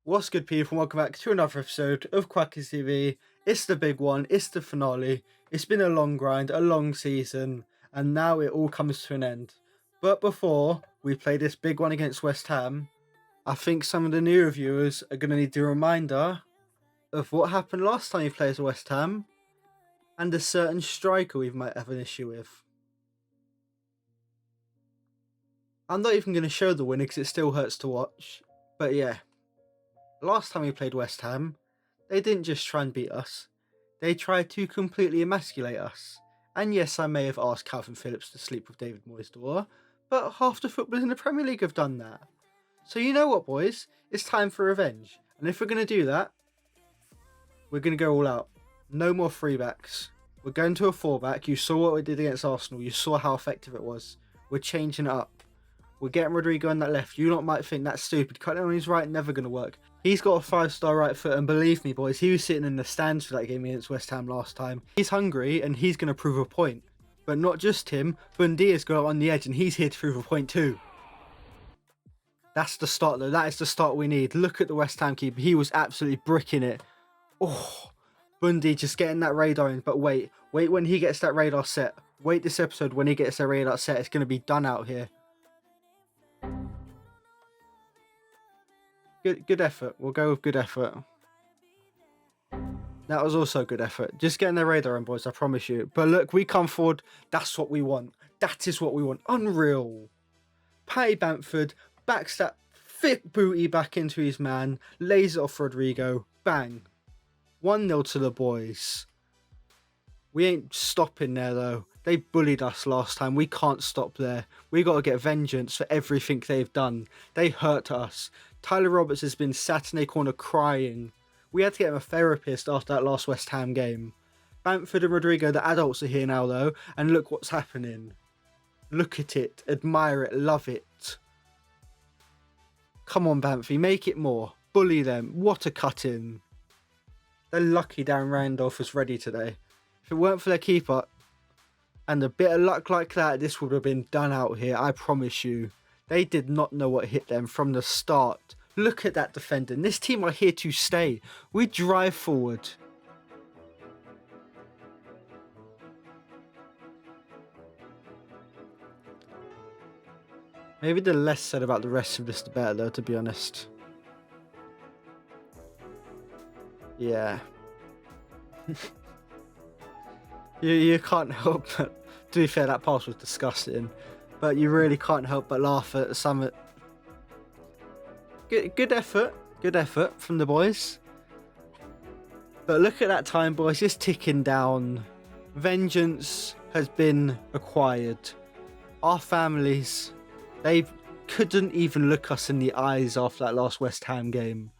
What's good, people? Welcome back to another episode of Quackers TV. It's the big one, it's the finale. It's been a long grind, a long season, and now it all comes to an end. But before we play this big one against West Ham, I think some of the new reviewers are going to need a reminder of what happened last time we played as West Ham and a certain striker we might have an issue with. I'm not even going to show the winner because it still hurts to watch, but yeah. Last time we played West Ham, they didn't just try and beat us, they tried to completely emasculate us. And yes, I may have asked Calvin Phillips to sleep with David Moyes' daughter, but half the footballers in the Premier League have done that. So you know what, boys? It's time for revenge. And if we're going to do that, we're going to go all out. No more three backs. We're going to a four back. You saw what we did against Arsenal. You saw how effective it was. We're changing it up. We're getting Rodrigo on that left. You lot might think that's stupid. Cutting on his right, never going to work. He's got a 5-star right foot, and believe me, boys, he was sitting in the stands for that game against West Ham last time. He's hungry, and he's going to prove a point. But not just him, Bundia's got on the edge, and he's here to prove a point too. That's the start, though. That is the start we need. Look at the West Ham keeper. He was absolutely bricking it. Oh, Bundy just getting that radar in. But wait when he gets that radar set. Wait this episode when he gets that radar set. It's going to be done out here. Good effort. We'll go with good effort. That was also good effort. Just getting the radar on, boys, I promise you. But look, we come forward. That's what we want. That is what we want. Unreal. Patty Bamford backs that thick booty back into his man. Lays it off Rodrigo. Bang. 1-0 to the boys. We ain't stopping there, though. They bullied us last time. We can't stop there. We got to get vengeance for everything they've done. They hurt us. Tyler Roberts has been sat in a corner crying. We had to get him a therapist after that last West Ham game. Bamford and Rodrigo, the adults, are here now, though. And look what's happening. Look at it. Admire it. Love it. Come on, Bamfy. Make it more. Bully them. What a cut-in. They're lucky Darren Randolph was ready today. If it weren't for their keeper and a bit of luck like that, this would have been done out here, I promise you. They did not know what hit them from the start. Look at that defending. This team are here to stay. We drive forward. Maybe the less said about the rest of this, the better, though, to be honest. Yeah. You can't help but, to be fair, that pass was disgusting, but you really can't help but laugh at some. Good effort from the boys. But look at that time, boys, just ticking down. Vengeance has been acquired. Our families, they couldn't even look us in the eyes after that last West Ham game.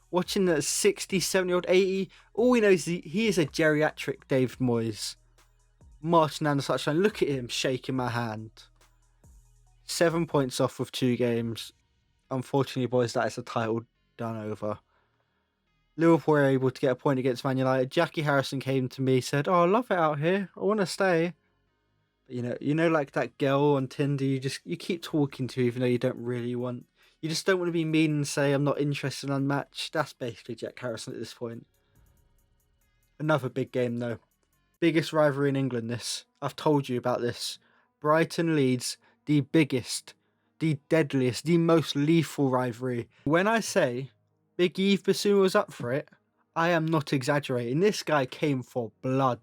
Watching the 60, 70-year-old, 80, all we know is he is a geriatric David Moyes. Marching down the touchline, look at him shaking my hand. 7 points off with 2 games. Unfortunately, boys, that is the title done over. Liverpool were able to get a point against Man United. Jackie Harrison came to me, said, "Oh, I love it out here. I want to stay." But you know, like that girl on Tinder, you keep talking to, even though you don't really want. You just don't want to be mean and say, "I'm not interested in unmatched." That's basically Jack Harrison at this point. Another big game, though. Biggest rivalry in England, this. I've told you about this. Brighton Leeds, the biggest, the deadliest, the most lethal rivalry. When I say Big Yves Bissouma was up for it, I am not exaggerating. This guy came for blood.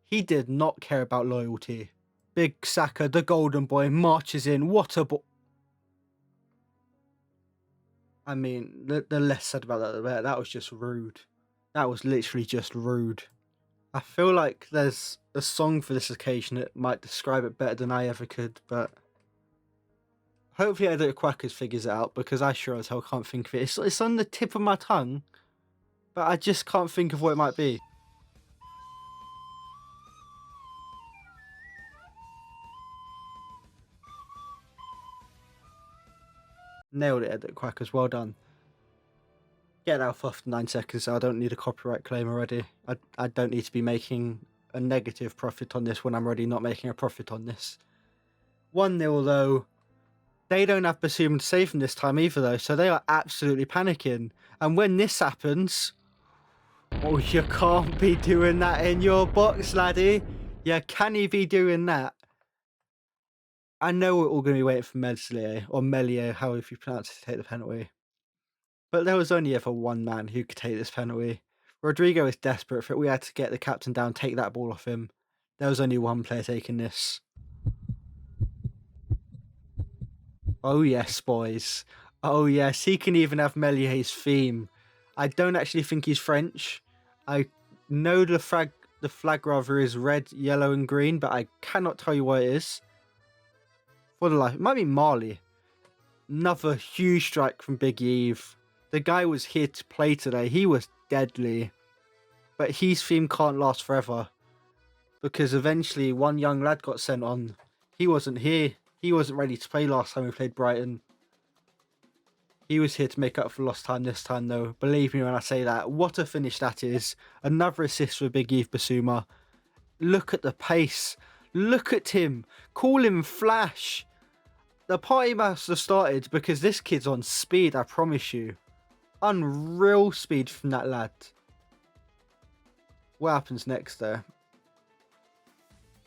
He did not care about loyalty. Big Saka, the golden boy, marches in. What a ball. I mean, the less said about that, the better. That was just rude. That was literally just rude. I feel like there's a song for this occasion that might describe it better than I ever could, but hopefully Edit Quackers figures it out, because I sure as hell can't think of it. It's on the tip of my tongue, but I just can't think of what it might be. Nailed it, Edit Quackers. Well done. Get out after 9 seconds, so I don't need a copyright claim already. I don't need to be making a negative profit on this when I'm already not making a profit on this. 1-0 though. They don't have Basuma to save them this time either, though, so they are absolutely panicking. And when this happens, oh, you can't be doing that in your box, laddie. You can't be doing that. I know we're all going to be waiting for Meslier, or Melier, however you pronounce it, to take the penalty. But there was only ever one man who could take this penalty. Rodrigo is desperate for it. We had to get the captain down, take that ball off him. There was only one player taking this. Oh yes, boys. Oh yes, he can even have Melier's theme. I don't actually think he's French. I know the flag rather is red, yellow and green, but I cannot tell you what it is. For the life, it might be Mali. Another huge strike from Big Eve. The guy was here to play today. He was deadly. But his theme can't last forever. Because eventually one young lad got sent on. He wasn't here. He wasn't ready to play last time we played Brighton. He was here to make up for lost time this time, though. Believe me when I say that. What a finish that is. Another assist for Big Eve Basuma. Look at the pace. Look at him. Call him Flash. The party must have started because this kid's on speed, I promise you. Unreal speed from that lad. What happens next there?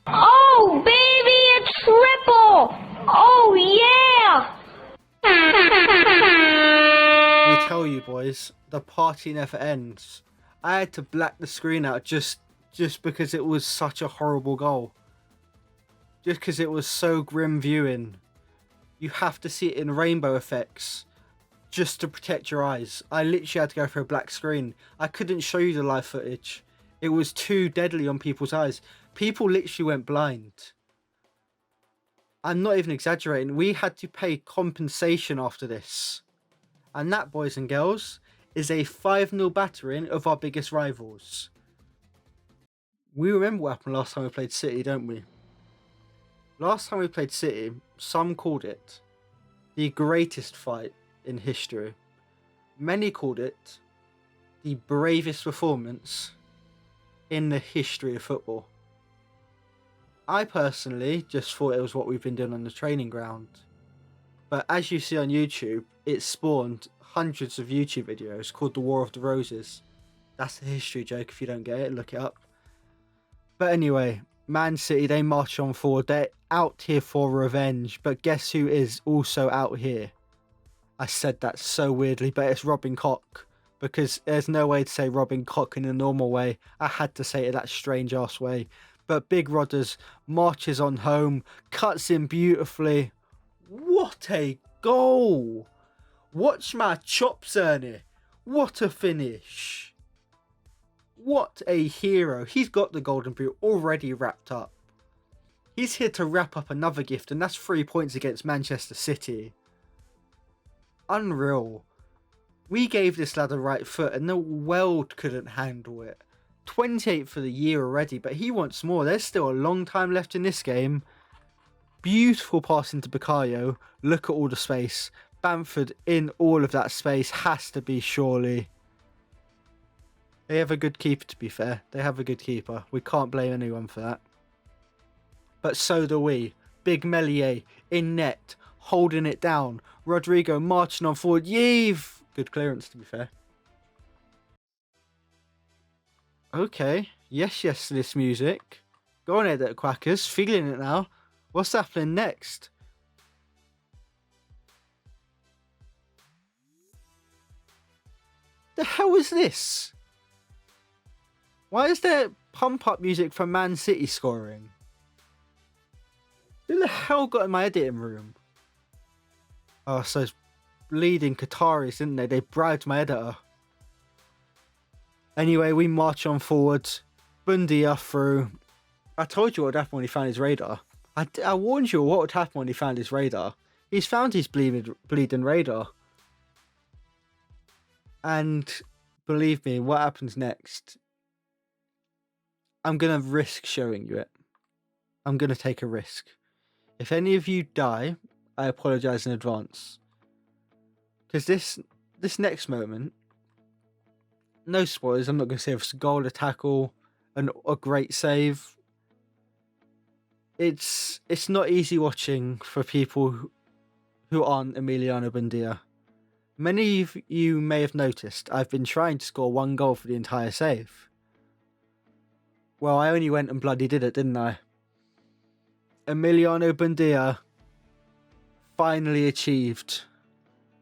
Oh, baby, a triple! Oh, yeah! We tell you, boys, the party never ends. I had to black the screen out just because it was such a horrible goal. Just because it was so grim viewing. You have to see it in rainbow effects just to protect your eyes. I literally had to go for a black screen. I couldn't show you the live footage. It was too deadly on people's eyes. People literally went blind. I'm not even exaggerating. We had to pay compensation after this. And that, boys and girls, is a 5-0 battering of our biggest rivals. We remember what happened last time we played City, don't we? Last time we played City, some called it the greatest fight in history. Many called it the bravest performance in the history of football. I personally just thought it was what we've been doing on the training ground. But as you see on YouTube, it spawned hundreds of YouTube videos called The War of the Roses. That's a history joke. If you don't get it, look it up. But anyway, Man City, they march on forward. They're out here for revenge. But guess who is also out here? I said that so weirdly, but it's Robin Koch. Because there's no way to say Robin Koch in a normal way. I had to say it that strange ass way. But Big Rodders marches on home, cuts in beautifully. What a goal! Watch my chops, Ernie. What a finish. What a hero. He's got the golden boot already wrapped up. He's here to wrap up another gift, and that's 3 points against Manchester City. Unreal. We gave this lad a right foot, and the world couldn't handle it. 28 for the year already, but he wants more. There's still a long time left in this game. Beautiful pass into Bukayo. Look at all the space. Bamford in all of that space has to be surely. They have a good keeper, to be fair. They have a good keeper. We can't blame anyone for that. But so do we. Big Melier in net, holding it down. Rodrigo marching on forward. Yeeve! Good clearance, to be fair. Okay. Yes, this music. Go on, Edit Quackers. Feeling it now. What's happening next? The hell is this? Why is there pump-up music from Man City scoring? Who the hell got in my editing room? Oh, so it's bleeding Qataris, didn't they? They bribed my editor. Anyway, we march on forward. Bundia through. I told you what would happen when he found his radar. I warned you what would happen when he found his radar. He's found his bleeding radar. And believe me, what happens next? I'm going to risk showing you it. I'm going to take a risk. If any of you die, I apologise in advance. Because this next moment, no spoilers, I'm not going to say if it's a goal, a tackle, a great save. It's not easy watching for people who aren't Emiliano Buendia. Many of you may have noticed I've been trying to score 1 goal for the entire save. Well, I only went and bloody did it, didn't I? Emiliano Buendia finally achieved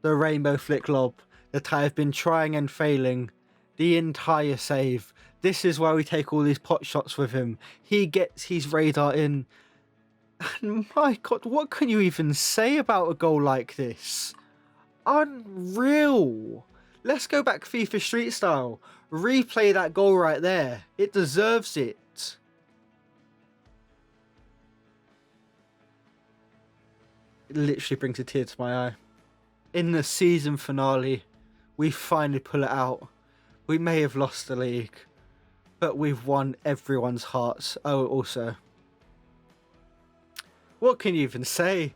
the rainbow flick lob that I have been trying and failing the entire save. This is why we take all these pot shots with him. He gets his radar in. And my God, what can you even say about a goal like this? Unreal. Let's go back FIFA Street style. Replay that goal right there. It deserves it. It literally brings a tear to my eye. In the season finale, we finally pull it out. We may have lost the league, but we've won everyone's hearts. Oh, also, what can you even say?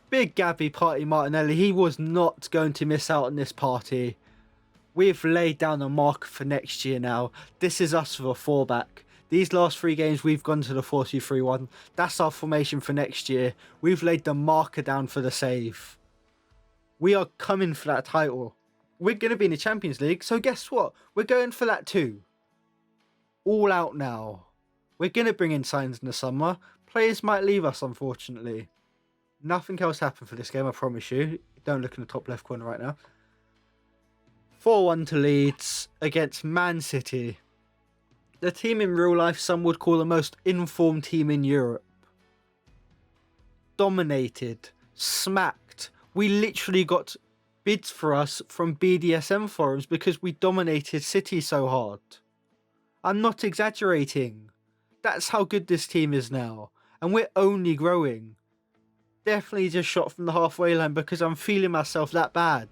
Big Gabby Party Martinelli, he was not going to miss out on this party. We've laid down a mark for next year now. This is us with a 4-back. These last 3 games, we've gone to the 4-2-3-1. That's our formation for next year. We've laid the marker down for the save. We are coming for that title. We're going to be in the Champions League, so guess what? We're going for that too. All out now. We're going to bring in signs in the summer. Players might leave us, unfortunately. Nothing else happened for this game, I promise you. Don't look in the top left corner right now. 4-1 to Leeds against Man City. The team in real life some would call the most informed team in Europe. Dominated. Smacked. We literally got bids for us from BDSM forums because we dominated City so hard. I'm not exaggerating. That's how good this team is now. And we're only growing. Definitely just shot from the halfway line because I'm feeling myself that bad.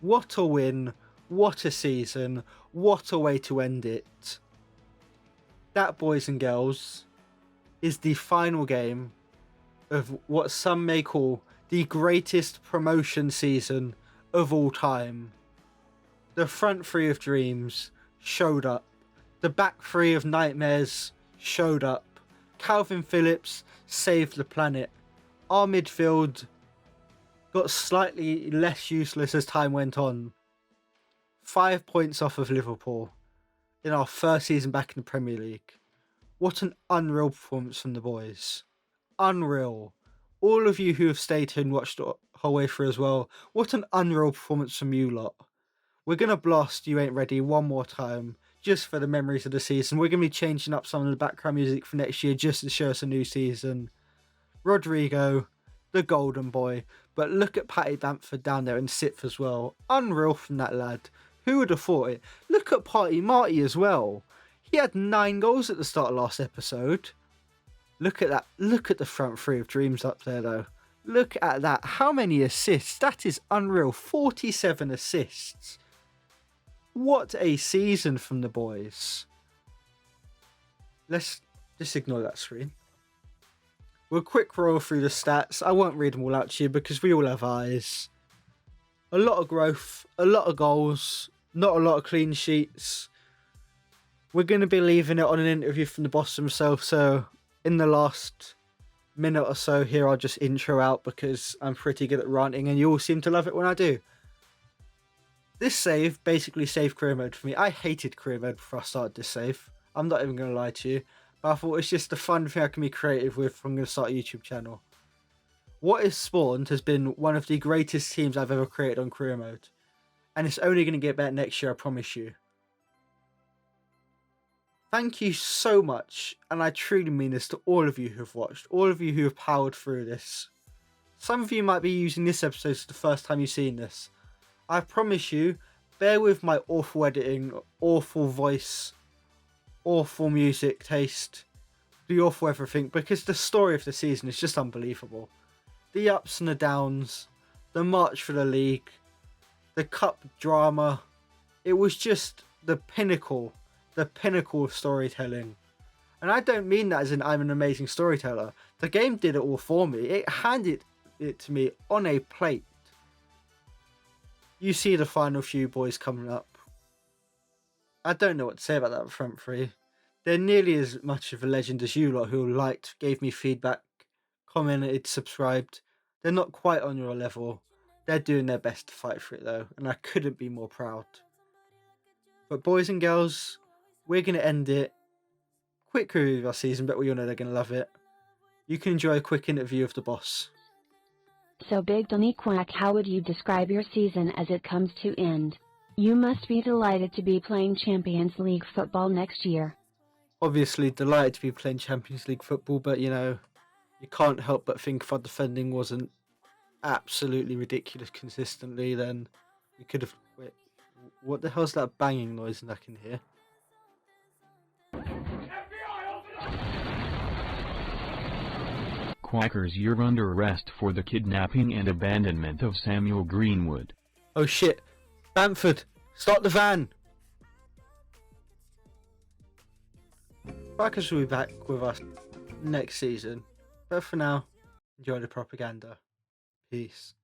What a win. What a season. What a way to end it. That, boys and girls, is the final game of what some may call the greatest promotion season of all time. The front 3 of dreams showed up. The back 3 of nightmares showed up. Calvin Phillips saved the planet. Our midfield got slightly less useless as time went on. 5 points off of Liverpool in our first season back in the Premier League. What an unreal performance from the boys. Unreal. All of you who have stayed here and watched the whole way through as well, what an unreal performance from you lot. We're going to blast You Ain't Ready one more time, just for the memories of the season. We're going to be changing up some of the background music for next year just to show us a new season. Rodrigo, the golden boy. But look at Patty Bamford down there in 6th as well. Unreal from that lad. Who would have thought it? Look at Party Marty as well. He had 9 goals at the start of last episode. Look at that. Look at the front 3 of dreams up there though. Look at that. How many assists? That is unreal. 47 assists. What a season from the boys. Let's just ignore that screen. We'll quick roll through the stats. I won't read them all out to you because we all have eyes. A lot of growth, a lot of goals, not a lot of clean sheets. We're going to be leaving it on an interview from the boss himself, so in the last minute or so here I'll just intro out because I'm pretty good at ranting and you all seem to love it when I do. This save basically saved career mode for me. I hated career mode before I started this save. I'm not even going to lie to you. But I thought it's just a fun thing I can be creative with if I'm going to start a YouTube channel. What is spawned has been one of the greatest teams I've ever created on career mode. And it's only going to get better next year, I promise you. Thank you so much, and I truly mean this to all of you who have watched, all of you who have powered through this. Some of you might be using this episode as the first time you've seen this. I promise you, bear with my awful editing, awful voice, awful music taste, the awful everything, because the story of the season is just unbelievable. The ups and the downs, the march for the league, the cup drama, it was just the pinnacle of storytelling. And I don't mean that as in I'm an amazing storyteller. The game did it all for me. It handed it to me on a plate. You see the final few boys coming up. I don't know what to say about that front 3. They're nearly as much of a legend as you lot who liked, gave me feedback, commented, subscribed. They're not quite on your level. They're doing their best to fight for it though, and I couldn't be more proud. But boys and girls, we're going to end it. Quick review of our season, but we all know they're going to love it. You can enjoy a quick interview of the boss. So Big Donny Quack, how would you describe your season as it comes to end? You must be delighted to be playing Champions League football next year. Obviously delighted to be playing Champions League football, but you know, you can't help but think if our defending wasn't absolutely ridiculous consistently, then we could have... Wait, what the hell's that banging noise I can hear? Quackers, you're under arrest for the kidnapping and abandonment of Samuel Greenwood. Oh shit! Bamford! Stop the van! Quackers will be back with us next season, but for now, enjoy the propaganda. Peace.